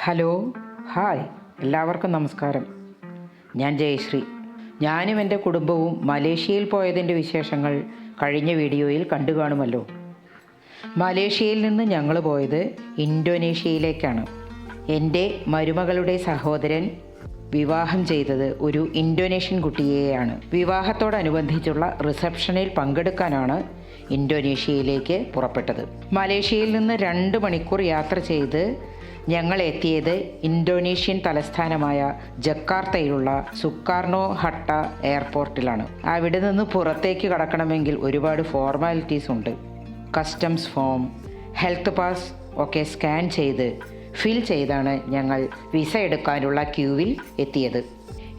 Hello hi എല്ലാവർക്കും നമസ്കാരം. ഞാൻ ജയശ്രീ. ഞാനും എൻ്റെ കുടുംബവും മലേഷ്യയിൽ പോയതിൻ്റെ വിശേഷങ്ങൾ കഴിഞ്ഞ വീഡിയോയിൽ കണ്ടു കാണുമല്ലോ. മലേഷ്യയിൽ നിന്ന് ഞങ്ങൾ പോയത് ഇന്തോനേഷ്യയിലേക്കാണ്. എൻ്റെ മരുമകളുടെ സഹോദരൻ വിവാഹം ചെയ്തത് ഒരു ഇന്തോനേഷ്യൻ കുട്ടിയെയാണ്. വിവാഹത്തോടനുബന്ധിച്ചുള്ള റിസപ്ഷനിൽ പങ്കെടുക്കാനാണ് ഇന്തോനേഷ്യയിലേക്ക് പുറപ്പെട്ടത്. മലേഷ്യയിൽ നിന്ന് 2 മണിക്കൂർ യാത്ര ചെയ്ത് ഞങ്ങൾ എത്തിയത് ഇന്തോനേഷ്യൻ തലസ്ഥാനമായ ജക്കാർത്തയിലുള്ള സുകാർണോ ഹട്ട എയർപോർട്ടിലാണ്. അവിടെ നിന്ന് പുറത്തേക്ക് കടക്കണമെങ്കിൽ ഒരുപാട് ഫോർമാലിറ്റീസ് ഉണ്ട്. കസ്റ്റംസ് ഫോം, ഹെൽത്ത് പാസ് ഒക്കെ സ്കാൻ ചെയ്ത് ഫിൽ ചെയ്താണ് ഞങ്ങൾ വിസ എടുക്കാനുള്ള ക്യൂവിൽ എത്തിയത്.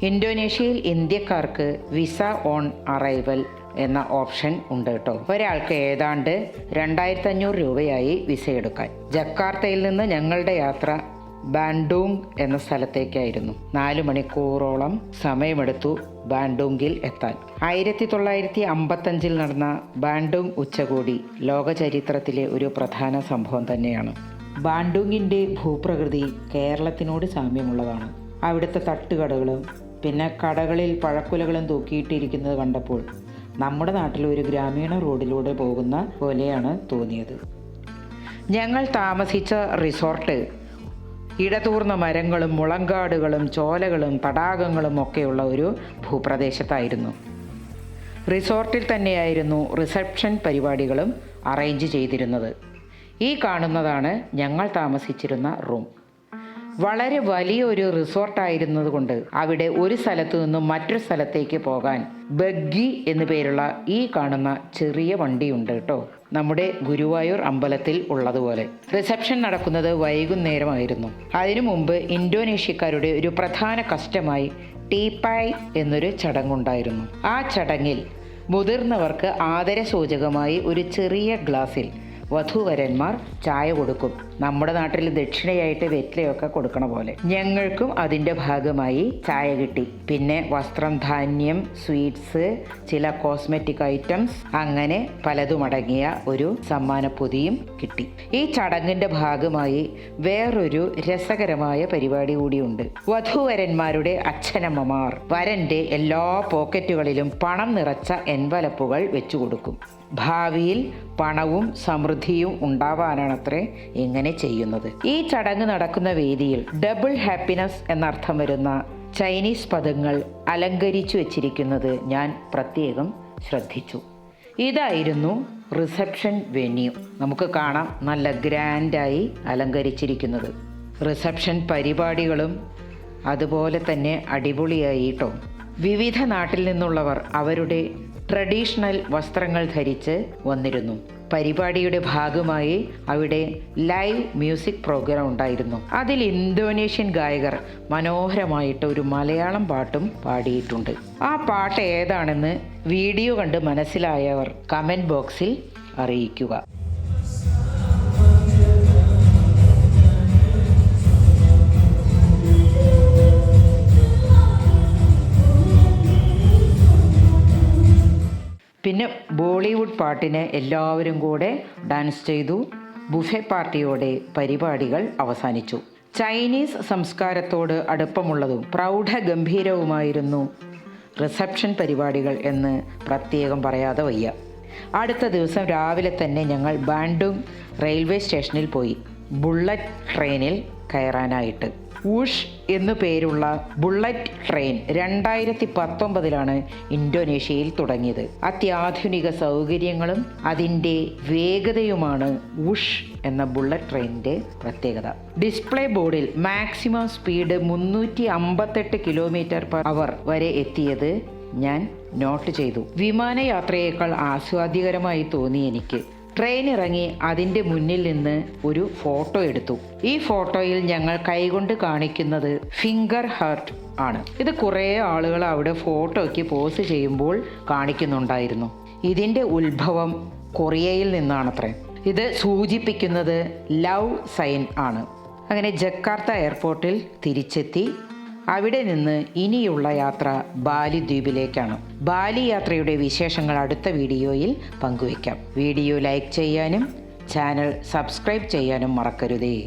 ഇന്തോനേഷ്യയിൽ ഇന്ത്യക്കാർക്ക് വിസ ഓൺ അറൈവൽ എന്ന ഓപ്ഷൻ ഉണ്ട് കേട്ടോ. ഒരാൾക്ക് ഏതാണ്ട് 2500 രൂപയായി വിസ എടുക്കാൻ. ജക്കാർത്തയിൽ നിന്ന് ഞങ്ങളുടെ യാത്ര ബാൻഡൂങ് എന്ന സ്ഥലത്തേക്കായിരുന്നു. 4 മണിക്കൂറോളം സമയമെടുത്തു ബാൻഡൂങ്ങിൽ എത്താൻ. 1955 നടന്ന ബാൻഡൂങ് ഉച്ചകോടി ലോക ചരിത്രത്തിലെ ഒരു പ്രധാന സംഭവം തന്നെയാണ്. ബാൻഡൂങ്ങിൻ്റെ ഭൂപ്രകൃതി കേരളത്തിനോട് സാമ്യമുള്ളതാണ്. അവിടുത്തെ തട്ടുകടകളും പിന്നെ കടകളിൽ പഴക്കുലകളും തൂക്കിയിട്ടിരിക്കുന്നത് കണ്ടപ്പോൾ നമ്മുടെ നാട്ടിൽ ഒരു ഗ്രാമീണ റോഡിലൂടെ പോകുന്ന പോലെയാണ് തോന്നിയത്. ഞങ്ങൾ താമസിച്ച റിസോർട്ട് ഇടതൂർന്ന മരങ്ങളും മുളങ്കാടുകളും ചോലകളും തടാകങ്ങളും ഒക്കെയുള്ള ഒരു ഭൂപ്രദേശത്തായിരുന്നു. റിസോർട്ടിൽ തന്നെയായിരുന്നു റിസപ്ഷൻ പരിപാടികളും അറേഞ്ച് ചെയ്തിരുന്നത്. ഈ കാണുന്നതാണ് ഞങ്ങൾ താമസിച്ചിരുന്ന റൂം. വളരെ വലിയൊരു റിസോർട്ടായിരുന്നത് കൊണ്ട് അവിടെ ഒരു സ്ഥലത്തു നിന്നും മറ്റൊരു സ്ഥലത്തേക്ക് പോകാൻ ബഗ്ഗി എന്നു പേരുള്ള ഈ കാണുന്ന ചെറിയ വണ്ടിയുണ്ട് കേട്ടോ. നമ്മുടെ ഗുരുവായൂർ അമ്പലത്തിൽ ഉള്ളതുപോലെ. റിസപ്ഷൻ നടക്കുന്നത് വൈകുന്നേരമായിരുന്നു. അതിനു മുമ്പ് ഇന്തോനേഷ്യക്കാരുടെ ഒരു പ്രധാന കസ്റ്റമായി ടീപ്പായ് എന്നൊരു ചടങ്ങുണ്ടായിരുന്നു. ആ ചടങ്ങിൽ മുതിർന്നവർക്ക് ആദരസൂചകമായി ഒരു ചെറിയ ഗ്ലാസ്സിൽ വധൂവരന്മാർ ചായ കൊടുക്കും. നമ്മുടെ നാട്ടിൽ ദക്ഷിണയായിട്ട് വെറ്റിലയൊക്കെ കൊടുക്കണ പോലെ ഞങ്ങൾക്കും അതിൻ്റെ ഭാഗമായി ചായ കിട്ടി. പിന്നെ വസ്ത്രം, ധാന്യം, സ്വീറ്റ്സ്, ചില കോസ്മെറ്റിക് ഐറ്റംസ്, അങ്ങനെ പലതുമടങ്ങിയ ഒരു സമ്മാനപ്പൊതിയും കിട്ടി. ഈ ചടങ്ങിൻ്റെ ഭാഗമായി വേറൊരു രസകരമായ പരിപാടി കൂടിയുണ്ട്. വധൂവരന്മാരുടെ അച്ഛനമ്മമാർ വരൻ്റെ എല്ലാ പോക്കറ്റുകളിലും പണം നിറച്ച എൻവലപ്പുകൾ വെച്ചു കൊടുക്കും. ഭാവിയിൽ പണവും സമൃദ്ധിയും ഉണ്ടാവാനാണത്രേ ഇങ്ങനെ ചെയ്യുന്നത്. ഈ ചടങ്ങ് നടക്കുന്ന വേദിയിൽ ഡബിൾ ഹാപ്പിനെസ് എന്നർത്ഥം വരുന്ന ചൈനീസ് പദങ്ങൾ അലങ്കരിച്ചു വച്ചിരിക്കുന്നത് ഞാൻ പ്രത്യേകം ശ്രദ്ധിച്ചു. ഇതായിരുന്നു റിസപ്ഷൻ വെന്യൂ. നമുക്ക് കാണാം, നല്ല ഗ്രാൻഡായി അലങ്കരിച്ചിരിക്കുന്നത്. റിസപ്ഷൻ പരിപാടികളും അതുപോലെ തന്നെ അടിപൊളിയായിട്ടോ. വിവിധ നാട്ടിൽ നിന്നുള്ളവർ അവരുടെ ട്രഡീഷണൽ വസ്ത്രങ്ങൾ ധരിച്ച് വന്നിരുന്നു. പരിപാടിയുടെ ഭാഗമായി അവിടെ ലൈവ് മ്യൂസിക് പ്രോഗ്രാം ഉണ്ടായിരുന്നു. അതിൽ ഇന്തോനേഷ്യൻ ഗായകർ മനോഹരമായിട്ട് ഒരു മലയാളം പാട്ടും പാടിയിട്ടുണ്ട്. ആ പാട്ട് ഏതാണെന്ന് വീഡിയോ കണ്ട് മനസ്സിലായവർ കമൻറ്റ് ബോക്സിൽ അറിയിക്കുക. പിന്നെ ബോളിവുഡ് പാട്ടിന് എല്ലാവരും കൂടെ ഡാൻസ് ചെയ്തു. ബുഫെ പാർട്ടിയോടെ പരിപാടികൾ അവസാനിച്ചു. ചൈനീസ് സംസ്കാരത്തോട് അടുപ്പമുള്ളതും പ്രൗഢഗംഭീരവുമായിരുന്നു റിസപ്ഷൻ പരിപാടികൾ എന്ന് പ്രത്യേകം പറയാതെ വയ്യ. അടുത്ത ദിവസം രാവിലെ തന്നെ ഞങ്ങൾ ബാൻഡൂങ് റെയിൽവേ സ്റ്റേഷനിൽ പോയി ബുള്ളറ്റ് ട്രെയിനിൽ കയറാനായിട്ട്. ഊഷ് എന്നു പേരുള്ള ബുള്ളറ്റ് ട്രെയിൻ 2019 ഇന്തോനേഷ്യയിൽ തുടങ്ങിയത്. അത്യാധുനിക സൗകര്യങ്ങളും അതിൻ്റെ വേഗതയുമാണ് ഊഷ് എന്ന ബുള്ളറ്റ് ട്രെയിനിൻ്റെ പ്രത്യേകത. ഡിസ്പ്ലേ ബോർഡിൽ മാക്സിമം സ്പീഡ് 358 km/h വരെ എത്തിയത് ഞാൻ നോട്ട് ചെയ്തു. വിമാനയാത്രയേക്കാൾ ആസ്വാദ്യകരമായി തോന്നി എനിക്ക്. ട്രെയിൻ ഇറങ്ങി അതിൻ്റെ മുന്നിൽ നിന്ന് ഒരു ഫോട്ടോ എടുത്തു. ഈ ഫോട്ടോയിൽ ഞങ്ങൾ കൈകൊണ്ട് കാണിക്കുന്നത് ഫിംഗർ ഹാർട്ട് ആണ്. ഇത് കുറേ ആളുകൾ അവിടെ ഫോട്ടോയ്ക്ക് പോസ് ചെയ്യുമ്പോൾ കാണിക്കുന്നുണ്ടായിരുന്നു. ഇതിൻ്റെ ഉത്ഭവം കൊറിയയിൽ നിന്നാണത്രേ. ഇത് സൂചിപ്പിക്കുന്നത് ലവ് സൈൻ ആണ്. അങ്ങനെ ജക്കാർത്ത എയർപോർട്ടിൽ തിരിച്ചെത്തി. അവിടെ നിന്ന് ഇനിയുള്ള യാത്ര ബാലി ദ്വീപിലേക്കാണ്. ബാലി യാത്രയുടെ വിശേഷങ്ങൾ അടുത്ത വീഡിയോയിൽ പങ്കുവയ്ക്കാം. വീഡിയോ ലൈക്ക് ചെയ്യാനും ചാനൽ സബ്സ്ക്രൈബ് ചെയ്യാനും മറക്കരുതേ.